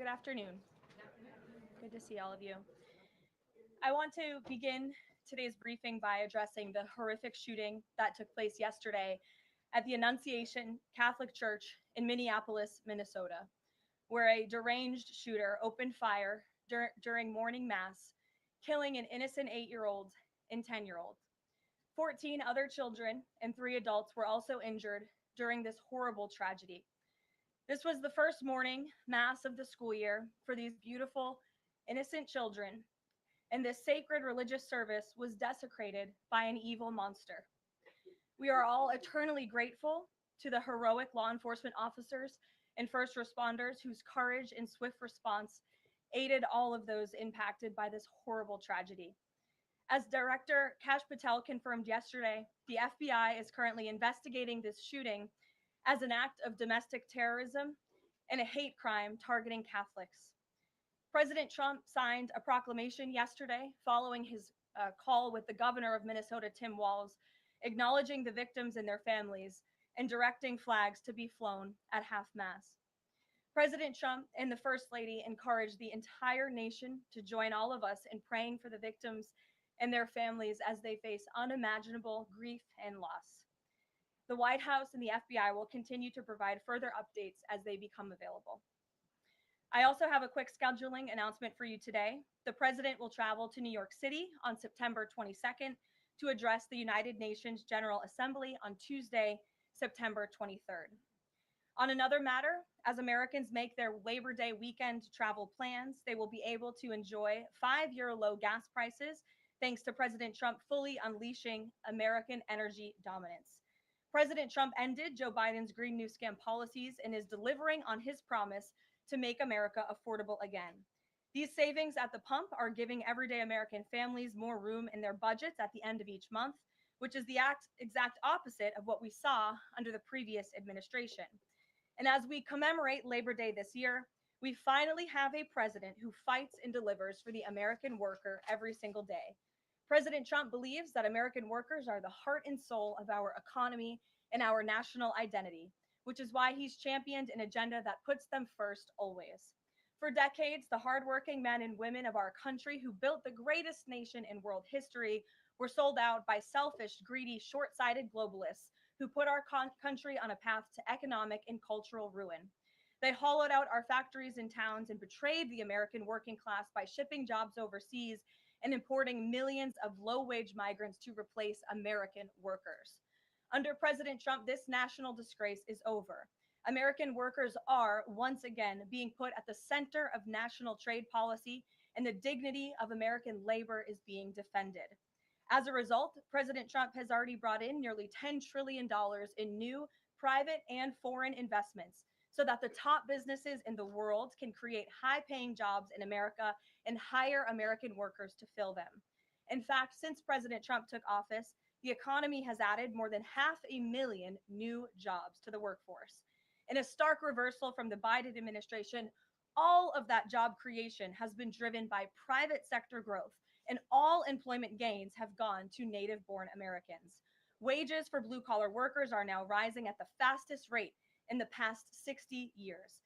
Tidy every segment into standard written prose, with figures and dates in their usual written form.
Good afternoon. Good to see all of you. I want to begin today's briefing by addressing the horrific shooting that took place yesterday at the Annunciation Catholic Church in Minneapolis, Minnesota, where a deranged shooter opened fire during morning mass, killing an innocent 8-year-old and 10-year-old. 14 other children and 3 adults were also injured during this horrible tragedy. This was the first morning mass of the school year for these beautiful, innocent children, and this sacred religious service was desecrated by an evil monster. We are all eternally grateful to the heroic law enforcement officers and first responders whose courage and swift response aided all of those impacted by this horrible tragedy. As Director Kash Patel confirmed yesterday, the FBI is currently investigating this shooting as an act of domestic terrorism and a hate crime targeting Catholics. President Trump signed a proclamation yesterday following his call with the governor of Minnesota, Tim Walz, acknowledging the victims and their families and directing flags to be flown at half mast. President Trump and the First Lady encouraged the entire nation to join all of us in praying for the victims and their families as they face unimaginable grief and loss. The White House and the FBI will continue to provide further updates as they become available. I also have a quick scheduling announcement for you today. The president will travel to New York City on September 22nd to address the United Nations General Assembly on Tuesday, September 23rd. On another matter, as Americans make their Labor Day weekend travel plans, they will be able to enjoy 5-year low gas prices thanks to President Trump fully unleashing American energy dominance. President Trump ended Joe Biden's Green New Scam policies and is delivering on his promise to make America affordable again. These savings at the pump are giving everyday American families more room in their budgets at the end of each month, which is the exact opposite of what we saw under the previous administration. And as we commemorate Labor Day this year, we finally have a president who fights and delivers for the American worker every single day. President Trump believes that American workers are the heart and soul of our economy and our national identity, which is why he's championed an agenda that puts them first always. For decades, the hardworking men and women of our country who built the greatest nation in world history were sold out by selfish, greedy, short-sighted globalists who put our country on a path to economic and cultural ruin. They hollowed out our factories and towns and betrayed the American working class by shipping jobs overseas and importing millions of low-wage migrants to replace American workers. Under President Trump, this national disgrace is over. American workers are once again being put at the center of national trade policy, and the dignity of American labor is being defended. As a result, President Trump has already brought in nearly $10 trillion in new private and foreign investments so that the top businesses in the world can create high-paying jobs in America and hire American workers to fill them. In fact, since President Trump took office, the economy has added more than 500,000 new jobs to the workforce. In a stark reversal from the Biden administration, all of that job creation has been driven by private sector growth, and all employment gains have gone to native-born Americans. Wages for blue-collar workers are now rising at the fastest rate in the past 60 years.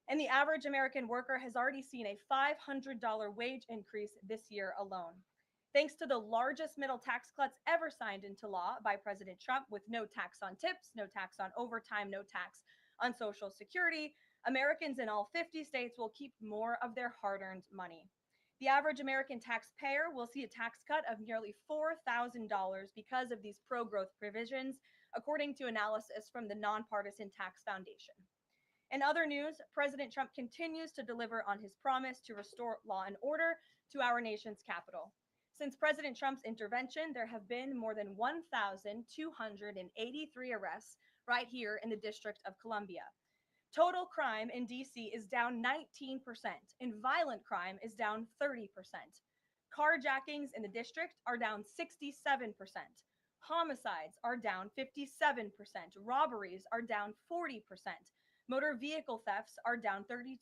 And the average American worker has already seen a $500 wage increase this year alone. Thanks to the largest middle tax cuts ever signed into law by President Trump, with no tax on tips, no tax on overtime, no tax on Social Security, Americans in all 50 states will keep more of their hard-earned money. The average American taxpayer will see a tax cut of nearly $4,000 because of these pro-growth provisions, according to analysis from the Nonpartisan Tax Foundation. In other news, President Trump continues to deliver on his promise to restore law and order to our nation's capital. Since President Trump's intervention, there have been more than 1,283 arrests right here in the District of Columbia. Total crime in DC is down 19%, and violent crime is down 30%. Carjackings in the district are down 67%. Homicides are down 57%. Robberies are down 40%. Motor vehicle thefts are down 32%.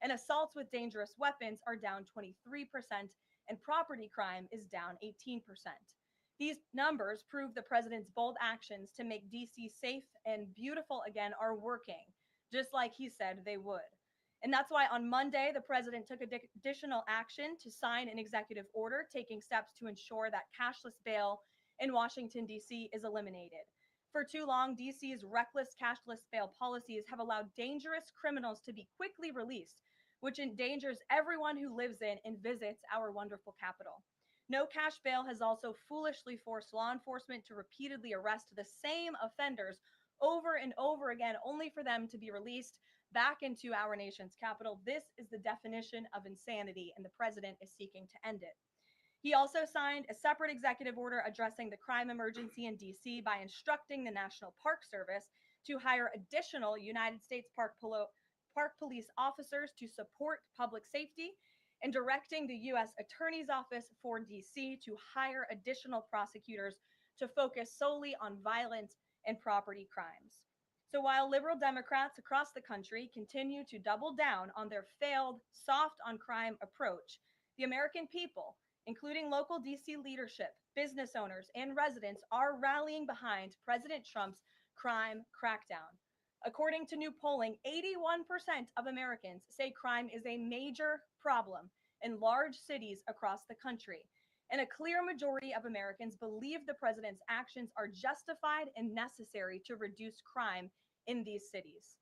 And assaults with dangerous weapons are down 23%. And property crime is down 18%. These numbers prove the president's bold actions to make DC safe and beautiful again are working, just like he said they would. And that's why on Monday, the president took additional action to sign an executive order taking steps to ensure that cashless bail in Washington, D.C. is eliminated. For too long, D.C.'s reckless cashless bail policies have allowed dangerous criminals to be quickly released, which endangers everyone who lives in and visits our wonderful capital. No cash bail has also foolishly forced law enforcement to repeatedly arrest the same offenders over and over again, only for them to be released back into our nation's capital. This is the definition of insanity, and the president is seeking to end it. He also signed a separate executive order addressing the crime emergency in DC by instructing the National Park Service to hire additional United States Park Police officers to support public safety, and directing the U.S. Attorney's Office for DC to hire additional prosecutors to focus solely on violent and property crimes. So while liberal Democrats across the country continue to double down on their failed soft on crime approach, the American people, including local DC leadership, business owners, and residents, are rallying behind President Trump's crime crackdown. According to new polling, 81% of Americans say crime is a major problem in large cities across the country. And a clear majority of Americans believe the president's actions are justified and necessary to reduce crime in these cities.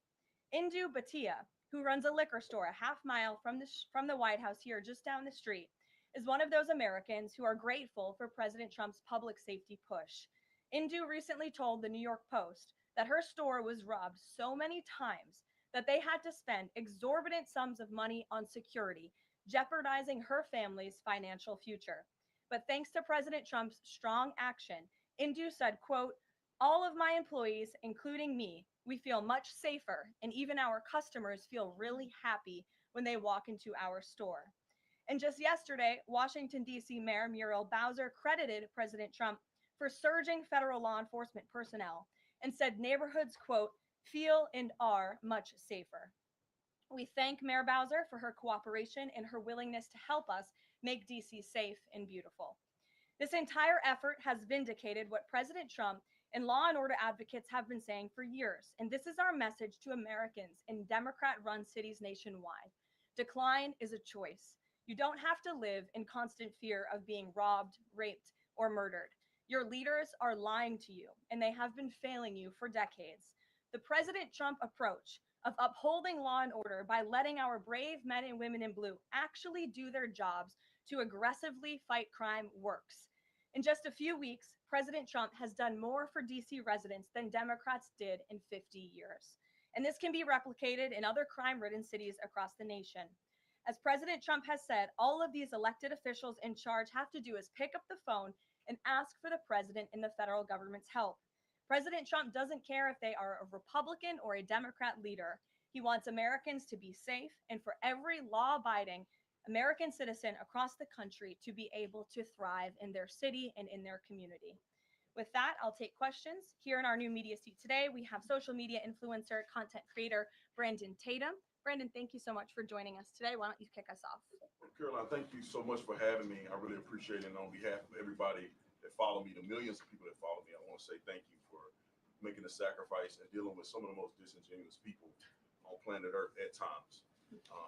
Indu Bhatia, who runs a liquor store a half mile from the White House here just down the street, is one of those Americans who are grateful for President Trump's public safety push. Indu recently told the New York Post that her store was robbed so many times that they had to spend exorbitant sums of money on security, jeopardizing her family's financial future. But thanks to President Trump's strong action, Indu said, quote, "All of my employees, including me, we feel much safer, and even our customers feel really happy when they walk into our store." And just yesterday, Washington, D.C. Mayor Muriel Bowser credited President Trump for surging federal law enforcement personnel and said neighborhoods, quote, "feel and are much safer." We thank Mayor Bowser for her cooperation and her willingness to help us make DC safe and beautiful. This entire effort has vindicated what President Trump and law and order advocates have been saying for years. And this is our message to Americans in Democrat-run cities nationwide. Decline is a choice. You don't have to live in constant fear of being robbed, raped, or murdered. Your leaders are lying to you, and they have been failing you for decades. The President Trump approach of upholding law and order by letting our brave men and women in blue actually do their jobs to aggressively fight crime works. In just a few weeks, President Trump has done more for DC residents than Democrats did in 50 years. And this can be replicated in other crime-ridden cities across the nation. As President Trump has said, all of these elected officials in charge have to do is pick up the phone and ask for the president and the federal government's help. President Trump doesn't care if they are a Republican or a Democrat leader. He wants Americans to be safe and for every law-abiding American citizen across the country to be able to thrive in their city and in their community. With that, I'll take questions. Here in our new media seat today, we have social media influencer, content creator, Brandon Tatum. Brandon, thank you so much for joining us today. Why don't you kick us off? Karoline, thank you so much for having me. I really appreciate it. And on behalf of everybody that follow me, the millions of people that follow me, I want to say thank you for making the sacrifice and dealing with some of the most disingenuous people on planet Earth at times.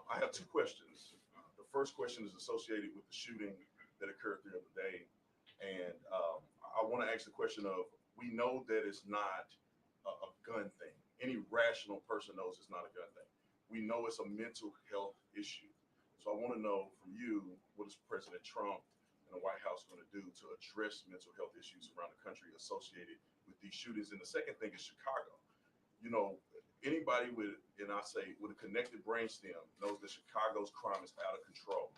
I have two questions. The first question is associated with the shooting that occurred the other day. And I want to ask the question of, we know that it's not a gun thing. Any rational person knows it's not a gun thing. We know it's a mental health issue. So I want to know from you, what is President Trump and the White House going to do to address mental health issues around the country associated with these shootings? And the second thing is Chicago. You know, anybody with, and I say with a connected brainstem, knows that Chicago's crime is out of control.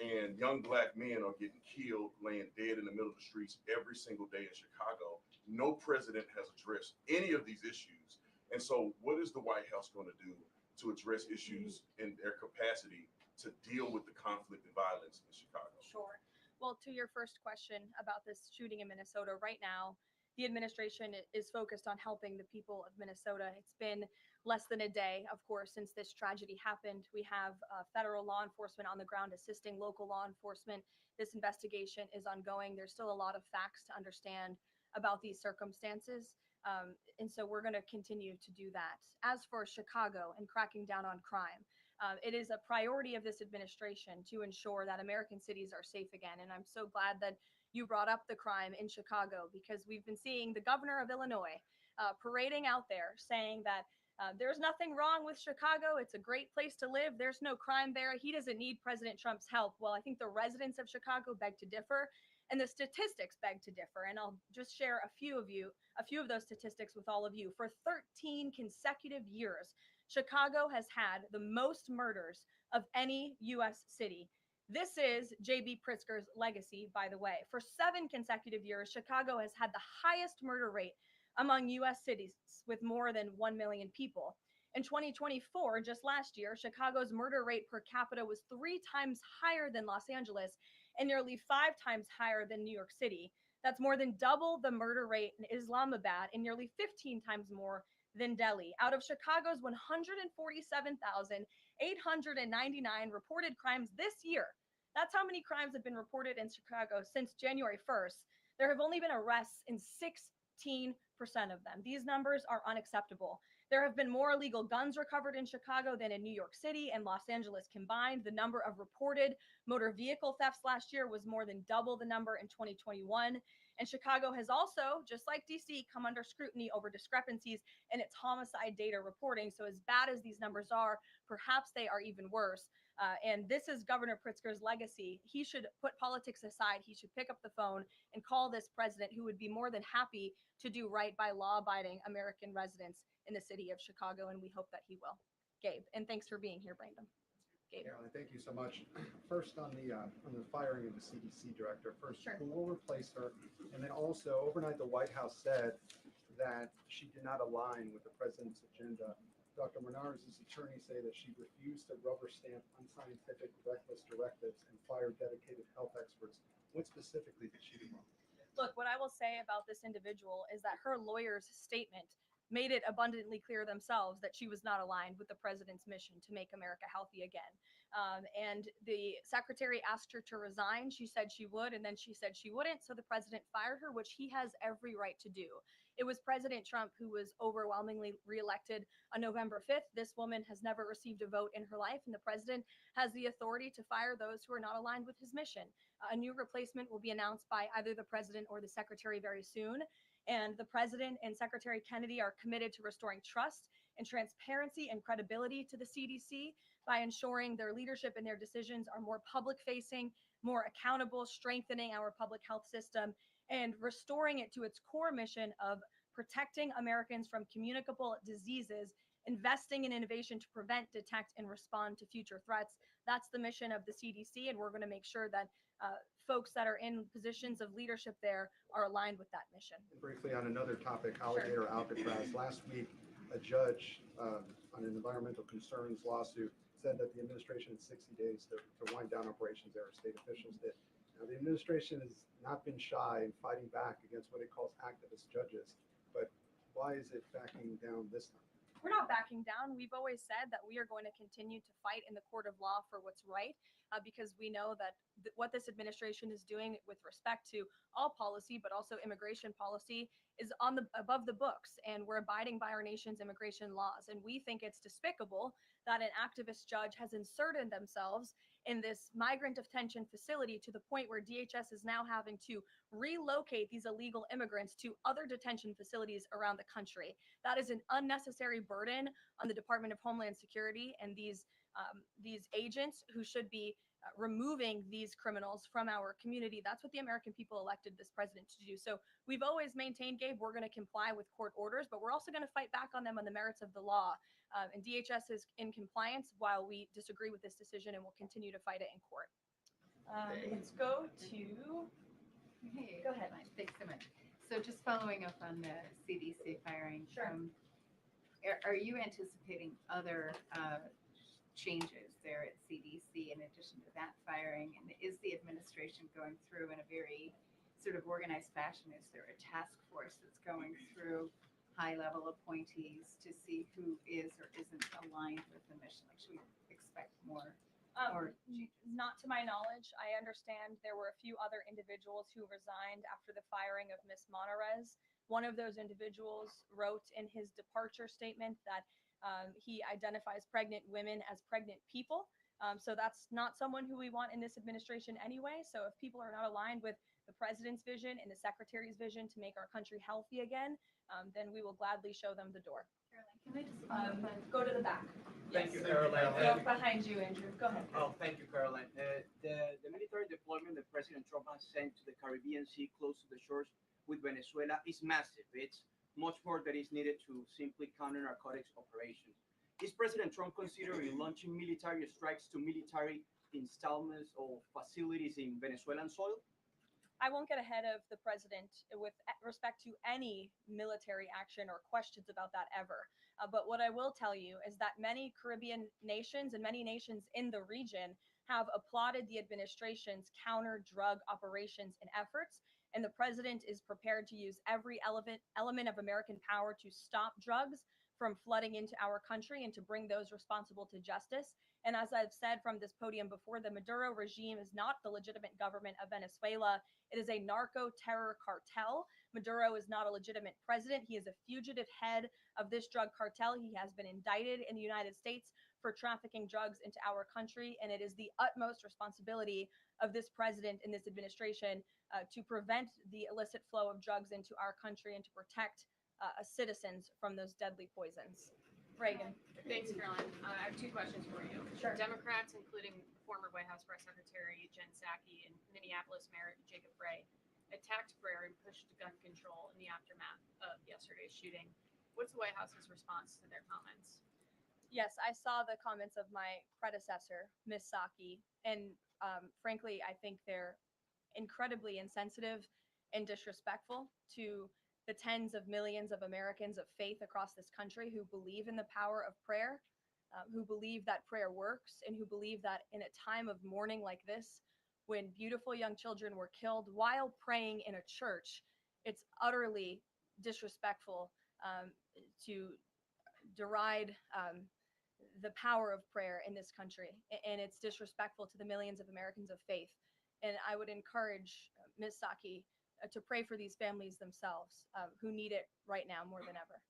And young black men are getting killed, laying dead in the middle of the streets every single day in Chicago. No president has addressed any of these issues. And so what is the White House going to do to address issues in their capacity to deal with the conflict and violence in Chicago? Sure. Well, to your first question about this shooting in Minnesota, right now, the administration is focused on helping the people of Minnesota. It's been less than a day, of course, since this tragedy happened. We have federal law enforcement on the ground assisting local law enforcement. This investigation is ongoing. There's still a lot of facts to understand about these circumstances. And so we're going to continue to do that. As for Chicago and cracking down on crime, It is a priority of this administration to ensure that American cities are safe again. And I'm so glad that you brought up the crime in Chicago, because we've been seeing the governor of Illinois parading out there saying that there's nothing wrong with Chicago. It's a great place to live. There's no crime there. He doesn't need President Trump's help. Well, I think the residents of Chicago beg to differ, and the statistics beg to differ. And I'll just share a few of those statistics with all of you. For 13 consecutive years, Chicago has had the most murders of any U.S. city. This is J.B. Pritzker's legacy, by the way. For 7 consecutive years, Chicago has had the highest murder rate among U.S. cities with more than 1 million people. In 2024, just last year, Chicago's murder rate per capita was 3 times higher than Los Angeles and nearly 5 times higher than New York City. That's more than double the murder rate in Islamabad and nearly 15 times more than Delhi. Out of Chicago's 147,899 reported crimes this year, that's how many crimes have been reported in Chicago since January 1st. There have only been arrests in 16% of them. These numbers are unacceptable. There have been more illegal guns recovered in Chicago than in New York City and Los Angeles combined. The number of reported motor vehicle thefts last year was more than double the number in 2021. And Chicago has also, just like DC, come under scrutiny over discrepancies in its homicide data reporting. So as bad as these numbers are, perhaps they are even worse. And this is Governor Pritzker's legacy. He should put politics aside. He should pick up the phone and call this president, who would be more than happy to do right by law-abiding American residents in the city of Chicago, and we hope that he will. Gabe, and thanks for being here, Brandon. Gabe. Caroline, thank you so much. First, on the firing of the CDC director, Sure. Who will replace her? And then also, overnight, the White House said that she did not align with the president's agenda. Dr. Menard's attorneys say that she refused to rubber stamp unscientific, reckless directives and fire dedicated health experts. What specifically did she do wrong? Look, what I will say about this individual is that her lawyer's statement made it abundantly clear themselves that she was not aligned with the president's mission to make America healthy again. And the secretary asked her to resign. She said she would, and then she said she wouldn't. So the president fired her, which he has every right to do. It was President Trump who was overwhelmingly reelected on November 5th. This woman has never received a vote in her life, and the president has the authority to fire those who are not aligned with his mission. A new replacement will be announced by either the president or the secretary very soon. And the president and Secretary Kennedy are committed to restoring trust and transparency and credibility to the CDC by ensuring their leadership and their decisions are more public-facing, more accountable, strengthening our public health system, and restoring it to its core mission of protecting Americans from communicable diseases, investing in innovation to prevent, detect, and respond to future threats. That's the mission of the CDC, and we're going to make sure that folks that are in positions of leadership there are aligned with that mission. Briefly on another topic, alligator Alcatraz. Last week, a judge on an environmental concerns lawsuit said that the administration had 60 days to wind down operations there, state officials did. Now, the administration has not been shy in fighting back against what it calls activist judges, but why is it backing down this time? We're not backing down. We've always said that we are going to continue to fight in the court of law for what's right, because we know that what this administration is doing with respect to all policy, but also immigration policy, is above the books, and we're abiding by our nation's immigration laws. And we think it's despicable that an activist judge has inserted themselves in this migrant detention facility to the point where DHS is now having to relocate these illegal immigrants to other detention facilities around the country. That is an unnecessary burden on the Department of Homeland Security and these agents who should be removing these criminals from our community. That's what the American people elected this president to do. So we've always maintained, Gabe, we're going to comply with court orders, but we're also going to fight back on them on the merits of the law. And DHS is in compliance while we disagree with this decision, and we'll continue to fight it in court. Let's go to... Hey, Go ahead. Thanks so much. So just following up on the CDC firing, Sure. Are you anticipating other changes there at CDC in addition to that firing? And is the administration going through in a very sort of organized fashion? Is there a task force that's going through high-level appointees to see who is or isn't aligned with the mission? Like, should we expect more changes? Not to my knowledge. I understand there were a few other individuals who resigned after the firing of Ms. Monarez. One of those individuals wrote in his departure statement that He identifies pregnant women as pregnant people. So that's not someone who we want in this administration anyway. So if people are not aligned with the president's vision and the secretary's vision to make our country healthy again, then we will gladly show them the door. Caroline, can I just Go to the back. Thank you, Yes. Caroline. Go behind you, Andrew. Go ahead. Oh, thank you, Caroline. The military deployment that President Trump has sent to the Caribbean Sea close to the shores with Venezuela is massive. It's much more that is needed to simply counter narcotics operations. Is President Trump considering launching military strikes to military installments or facilities in Venezuelan soil? I won't get ahead of the president with respect to any military action or questions about that ever. But what I will tell you is that many Caribbean nations and many nations in the region have applauded the administration's counter drug operations and efforts. And the president is prepared to use every element of American power to stop drugs from flooding into our country and to bring those responsible to justice. And as I've said from this podium before, the Maduro regime is not the legitimate government of Venezuela. It is a narco terror cartel. Maduro is not a legitimate president. He is a fugitive head of this drug cartel. He has been indicted in the United States for trafficking drugs into our country. And it is the utmost responsibility of this president and this administration to prevent the illicit flow of drugs into our country and to protect citizens from those deadly poisons. Reagan. Thanks, Caroline. I have two questions for you. Sure. Democrats, including former White House Press Secretary Jen Psaki and Minneapolis Mayor Jacob Frey, attacked prayer and pushed gun control in the aftermath of yesterday's shooting. What's the White House's response to their comments? Yes, I saw the comments of my predecessor, Ms. Psaki, and frankly, I think they're incredibly insensitive and disrespectful to the tens of millions of Americans of faith across this country who believe in the power of prayer, who believe that prayer works, and who believe that in a time of mourning like this, when beautiful young children were killed while praying in a church, it's utterly disrespectful to deride the power of prayer in this country. And it's disrespectful to the millions of Americans of faith. And I would encourage Ms. Psaki to pray for these families themselves who need it right now more than ever.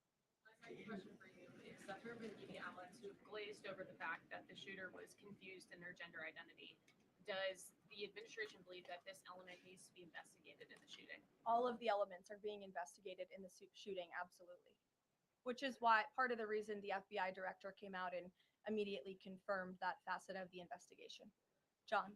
My second question for you is that there have been media outlets who have glazed over the fact that the shooter was confused in their gender identity. Does the administration believe that this element needs to be investigated in the shooting? All of the elements are being investigated in the shooting, absolutely. Which is why part of the reason the FBI director came out and immediately confirmed that facet of the investigation. John.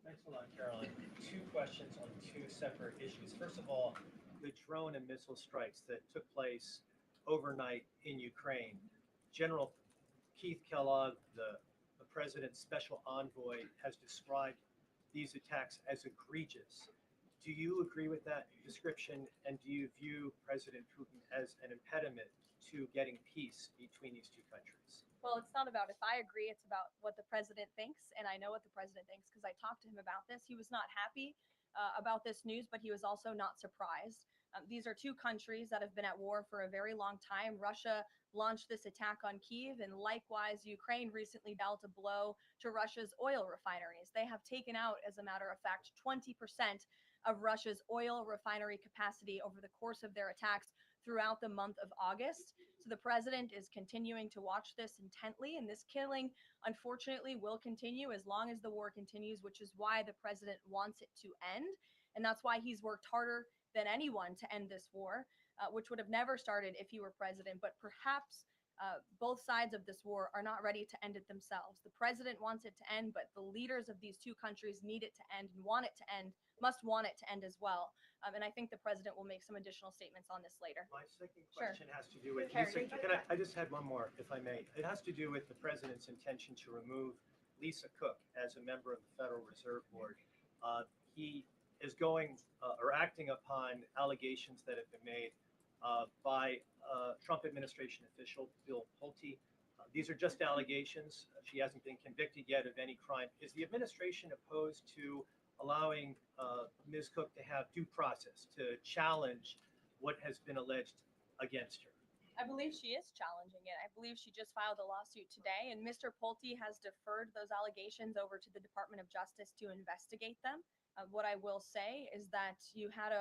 Thanks a lot, Caroline. Two questions on two separate issues. First of all, the drone and missile strikes that took place overnight in Ukraine. General Keith Kellogg, the president's special envoy, has described these attacks as egregious. Do you agree with that description? And do you view President Putin as an impediment to getting peace between these two countries? Well, it's not about if I agree, it's about what the president thinks. And I know what the president thinks because I talked to him about this. He was not happy about this news, but he was also not surprised. These are two countries that have been at war for a very long time. Russia launched this attack on Kyiv, and likewise, Ukraine recently dealt a blow to Russia's oil refineries. They have taken out, as a matter of fact, 20% of Russia's oil refinery capacity over the course of their attacks throughout the month of August. So the president is continuing to watch this intently, and this killing, unfortunately, will continue as long as the war continues, which is why the president wants it to end. And that's why he's worked harder than anyone to end this war, which would have never started if he were president. But perhaps both sides of this war are not ready to end it themselves. The president wants it to end, but the leaders of these two countries need it to end and want it to end, must want it to end as well. And I think the president will make some additional statements on this later. My second question has to do with, Carrie, I just had one more, if I may. It has to do with the president's intention to remove Lisa Cook as a member of the Federal Reserve Board. He is going or acting upon allegations that have been made by Trump administration official Bill Pulte. These are just allegations. She hasn't been convicted yet of any crime. Is the administration opposed to allowing Ms. Cook to have due process to challenge what has been alleged against her? I believe she is challenging it. I believe she just filed a lawsuit today, and Mr. Pulte has deferred those allegations over to the Department of Justice to investigate them. What I will say is that you had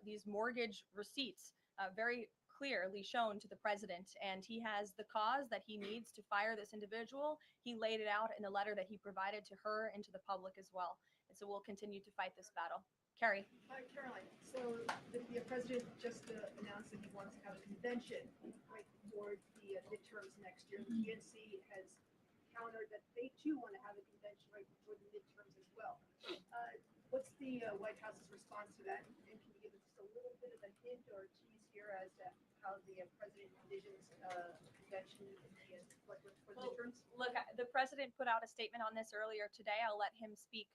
these mortgage receipts very clearly shown to the president, and he has the cause that he needs to fire this individual. He laid it out in the letter that he provided to her and to the public as well. And so we'll continue to fight this battle. Carrie. Hi, Caroline. So the president just announced that he wants to have a convention right before the midterms next year. The DNC has countered that they too want to have a convention right before the midterms as well. What's the White House's response to that? And can you give us just a little bit of a hint or a tease here as to how the president envisions convention for the midterms? Look, the president put out a statement on this earlier today. I'll let him speak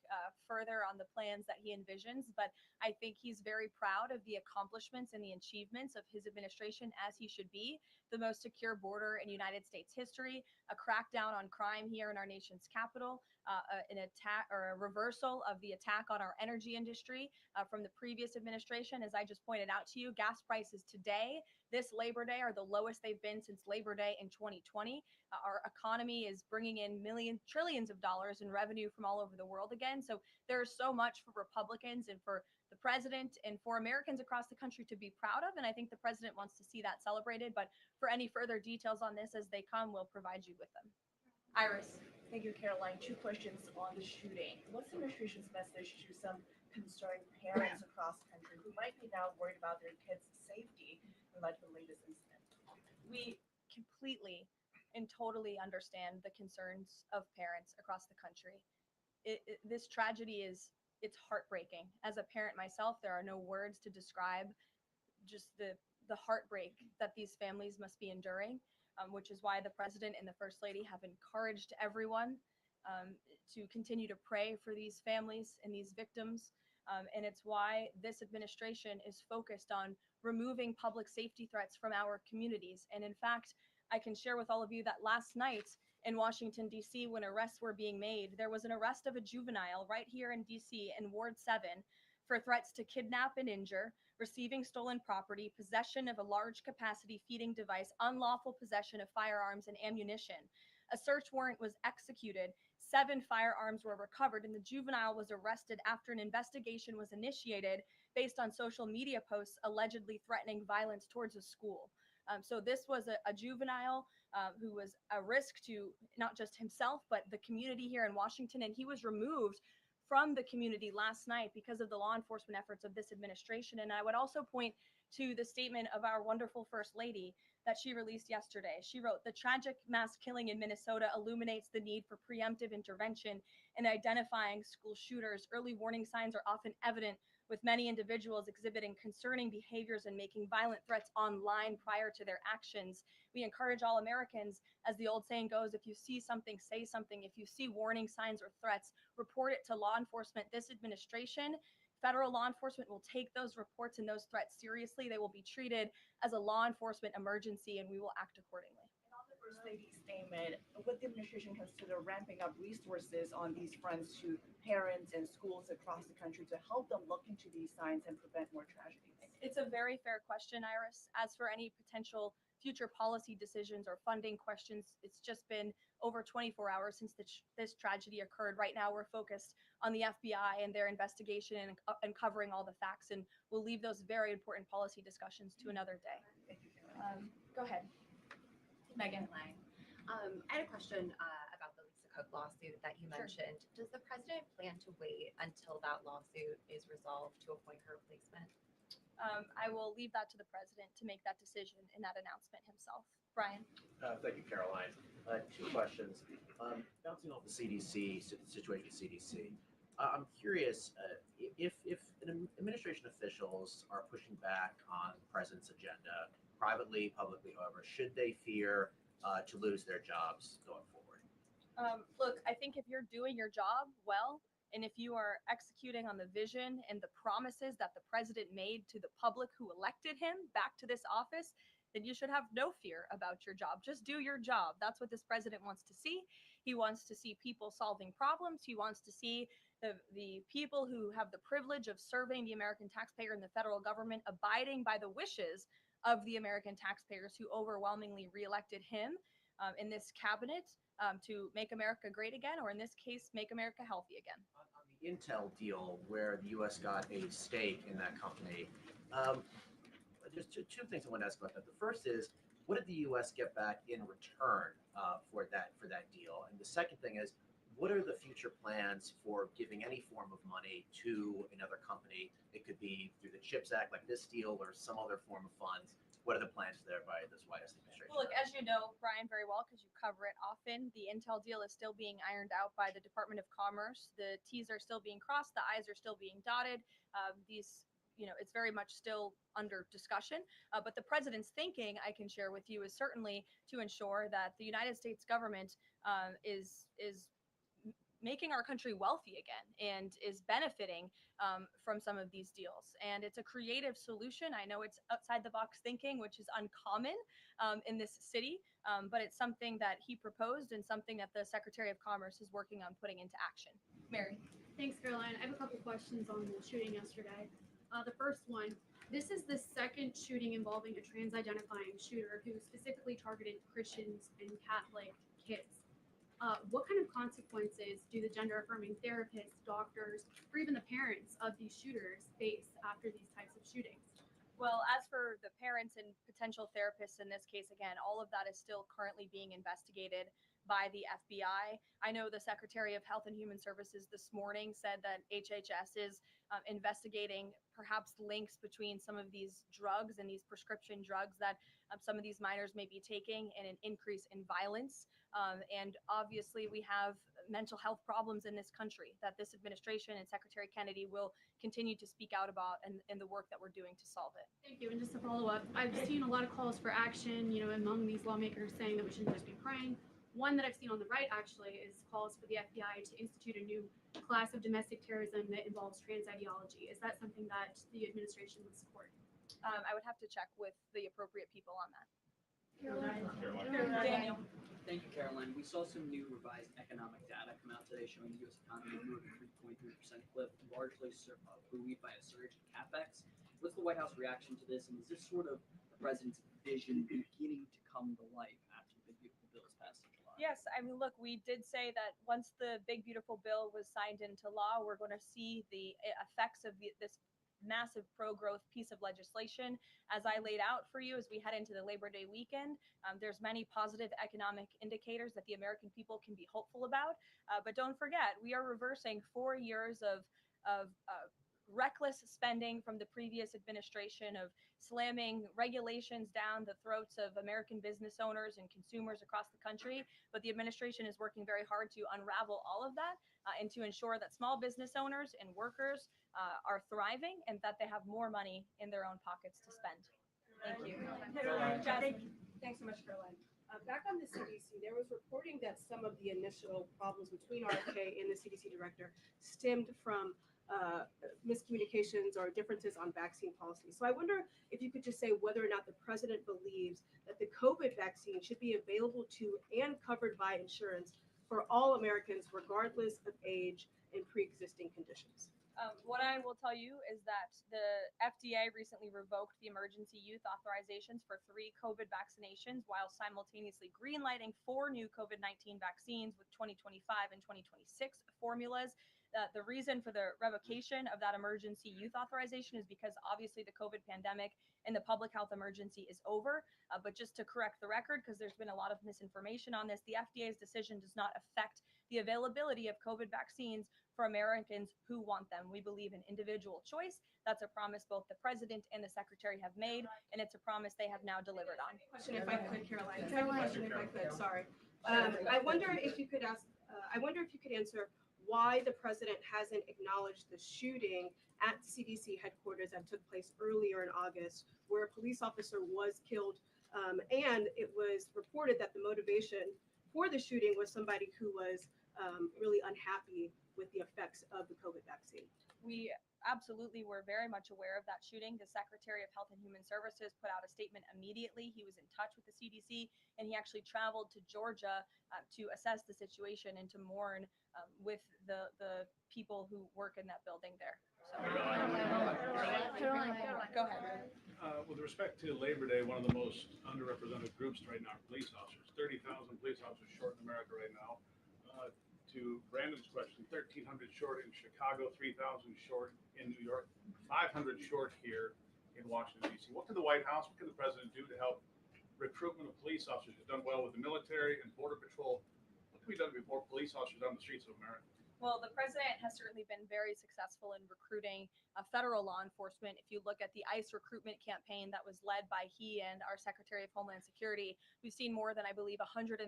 further on the plans that he envisions, but I think he's very proud of the accomplishments and the achievements of his administration, as he should be. The most secure border in United States history, a crackdown on crime here in our nation's capital, an attack or a reversal of the attack on our energy industry from the previous administration. As I just pointed out to you, gas prices today, this Labor Day, are the lowest they've been since Labor Day in 2020. Our economy is bringing in trillions of dollars in revenue from all over the world again. So there's so much for Republicans and for the president and for Americans across the country to be proud of. And I think the president wants to see that celebrated. But for any further details on this as they come, we'll provide you with them. Iris. Thank you, Caroline. Two questions on the shooting. What's the administration's message to some concerned parents across the country who might be now worried about their kids' safety in light of the latest incident? We completely and totally understand the concerns of parents across the country. This tragedy it's heartbreaking. As a parent myself, there are no words to describe just the heartbreak that these families must be enduring. Which is why the president and the first lady have encouraged everyone to continue to pray for these families and these victims. And it's why this administration is focused on removing public safety threats from our communities. And in fact, I can share with all of you that last night in Washington, D.C., when arrests were being made, there was an arrest of a juvenile right here in D.C. in Ward 7 for threats to kidnap and injure, receiving stolen property, possession of a large capacity feeding device, unlawful possession of firearms and ammunition. A search warrant was executed, 7 firearms were recovered, and the juvenile was arrested after an investigation was initiated based on social media posts allegedly threatening violence towards a school. So this was a juvenile who was a risk to not just himself, but the community here in Washington, and he was removed from the community last night because of the law enforcement efforts of this administration. And I would also point to the statement of our wonderful First Lady that she released yesterday. She wrote, "The tragic mass killing in Minnesota illuminates the need for preemptive intervention in identifying school shooters. Early warning signs are often evident, with many individuals exhibiting concerning behaviors and making violent threats online prior to their actions. We encourage all Americans, as the old saying goes, if you see something, say something. If you see warning signs or threats, report it to law enforcement. This administration, federal law enforcement, will take those reports and those threats seriously. They will be treated as a law enforcement emergency, and we will act accordingly." And on the First Lady's statement, would the administration consider ramping up resources on these fronts to parents and schools across the country to help them look into these signs and prevent more tragedies? It's a very fair question, Iris. As for any potential future policy decisions or funding questions, it's just been over 24 hours since this tragedy occurred. Right now, we're focused on the FBI and their investigation and covering all the facts, and we'll leave those very important policy discussions to another day. Thank you, Caroline. Go ahead. Megan. I had a question about the Lisa Cook lawsuit that you Sure. mentioned. Does the president plan to wait until that lawsuit is resolved to appoint her replacement? I will leave that to the president to make that decision in that announcement himself. Brian. Thank you, Caroline. 2 questions. Bouncing off the CDC situation at CDC, I'm curious if administration officials are pushing back on the president's agenda, privately, publicly, however, should they fear to lose their jobs going forward? Look, I think if you're doing your job well, and if you are executing on the vision and the promises that the president made to the public who elected him back to this office, then you should have no fear about your job. Just do your job. That's what this president wants to see. He wants to see people solving problems. He wants to see the people who have the privilege of serving the American taxpayer and the federal government abiding by the wishes of the American taxpayers who overwhelmingly reelected him in this cabinet to make America great again, or in this case, make America healthy again. On the Intel deal, where the U.S. got a stake in that company, Just two things I want to ask about that. The first is, what did the U.S. get back in return for that deal? And the second thing is, what are the future plans for giving any form of money to another company? It could be through the CHIPS Act, like this deal, or some other form of funds. What are the plans there by this White House administration? Well, look, as you know, Brian, very well, because you cover it often, the Intel deal is still being ironed out by the Department of Commerce. The T's are still being crossed, the I's are still being dotted. It's very much still under discussion. But the president's thinking, I can share with you, is certainly to ensure that the United States government is making our country wealthy again and is benefiting from some of these deals. And it's a creative solution. I know it's outside the box thinking, which is uncommon in this city, but it's something that he proposed and something that the Secretary of Commerce is working on putting into action. Mary. Thanks, Caroline. I have a couple questions on the shooting yesterday. The first one, this is the second shooting involving a trans-identifying shooter who specifically targeted Christians and Catholic kids. What kind of consequences do the gender-affirming therapists, doctors, or even the parents of these shooters face after these types of shootings? Well, as for the parents and potential therapists in this case, again, all of that is still currently being investigated by the FBI. I know the Secretary of Health and Human Services this morning said that HHS is investigating perhaps links between some of these drugs and these prescription drugs that some of these minors may be taking and an increase in violence. And obviously we have mental health problems in this country that this administration and Secretary Kennedy will continue to speak out about and the work that we're doing to solve it. Thank you. And just to follow up, I've seen a lot of calls for action, among these lawmakers saying that we shouldn't just be praying. One that I've seen on the right actually is calls for the FBI to institute a new class of domestic terrorism that involves trans ideology. Is that something that the administration would support? I would have to check with the appropriate people on that. Daniel. Thank you, Caroline. We saw some new revised economic data come out today showing the U.S. economy grew at a 3.3% clip, largely buoyed by a surge in capex. What's the White House reaction to this, and is this sort of the president's vision beginning to come to life after the Big Beautiful Bill is passed in July? Yes, I mean, look, we did say that once the Big Beautiful Bill was signed into law, we're going to see the effects of this massive pro-growth piece of legislation. As I laid out for you, as we head into the Labor Day weekend, there's many positive economic indicators that the American people can be hopeful about. But don't forget, we are reversing 4 years of reckless spending from the previous administration, of slamming regulations down the throats of American business owners and consumers across the country. But the administration is working very hard to unravel all of that and to ensure that small business owners and workers are thriving and that they have more money in their own pockets to spend. Thank you. Thanks so much, Caroline. Back on the CDC, there was reporting that some of the initial problems between RFK and the CDC director stemmed from miscommunications or differences on vaccine policy. So I wonder if you could just say whether or not the president believes that the COVID vaccine should be available to and covered by insurance for all Americans, regardless of age and pre-existing conditions. What I will tell you is that the FDA recently revoked the emergency use authorizations for 3 COVID vaccinations while simultaneously greenlighting 4 new COVID-19 vaccines with 2025 and 2026 formulas. The reason for the revocation of that emergency use authorization is because obviously the COVID pandemic and the public health emergency is over. But just to correct the record, because there's been a lot of misinformation on this, the FDA's decision does not affect the availability of COVID vaccines for Americans who want them. We believe in individual choice. That's a promise both the president and the secretary have made, and it's a promise they have now delivered on. Question, if I could, Caroline. Second question, if I could. Sorry. I wonder if you could answer why the president hasn't acknowledged the shooting at CDC headquarters that took place earlier in August, where a police officer was killed, and it was reported that the motivation for the shooting was somebody who was really unhappy with the effects of the COVID vaccine. We absolutely were very much aware of that shooting. The Secretary of Health and Human Services put out a statement immediately. He was in touch with the CDC, and he actually traveled to Georgia to assess the situation and to mourn with the people who work in that building there. So, go ahead. With respect to Labor Day, one of the most underrepresented groups right now are police officers. 30,000 police officers short in America right now. To Brandon's question, 1,300 short in Chicago, 3,000 short in New York, 500 short here in Washington, D.C. What can the White House, what can the president do to help recruitment of police officers? He's done well with the military and border patrol. What can be done to get more police officers on the streets of America? Well, the president has certainly been very successful in recruiting federal law enforcement. If you look at the ICE recruitment campaign that was led by he and our Secretary of Homeland Security, we've seen more than, I believe, 130,000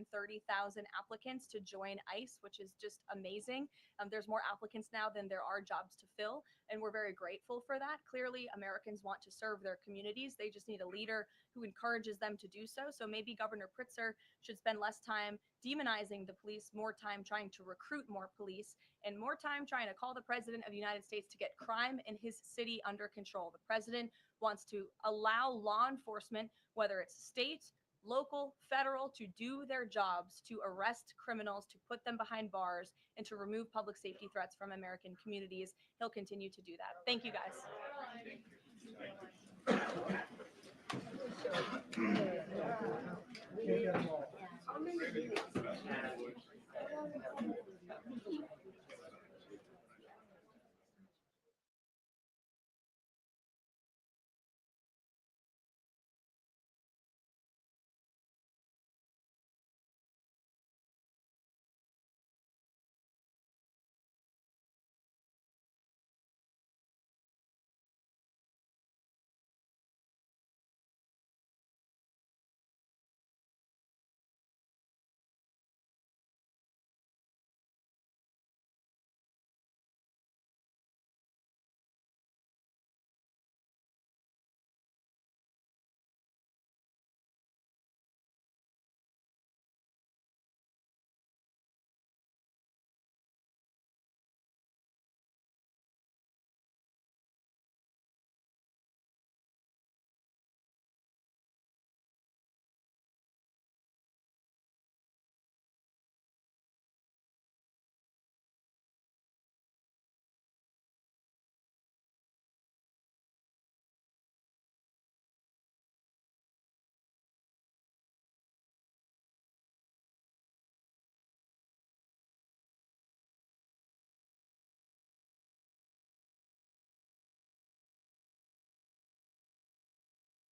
applicants to join ICE, which is just amazing. There's more applicants now than there are jobs to fill, and we're very grateful for that. Clearly, Americans want to serve their communities. They just need a leader who encourages them to do so. So maybe Governor Pritzker should spend less time demonizing the police, more time trying to recruit more police, and more time trying to call the president of the United States to get crime in his city under control. The president wants to allow law enforcement, whether it's state, local, federal, to do their jobs, to arrest criminals, to put them behind bars, and to remove public safety threats from American communities. He'll continue to do that. Thank you, guys. Thank you.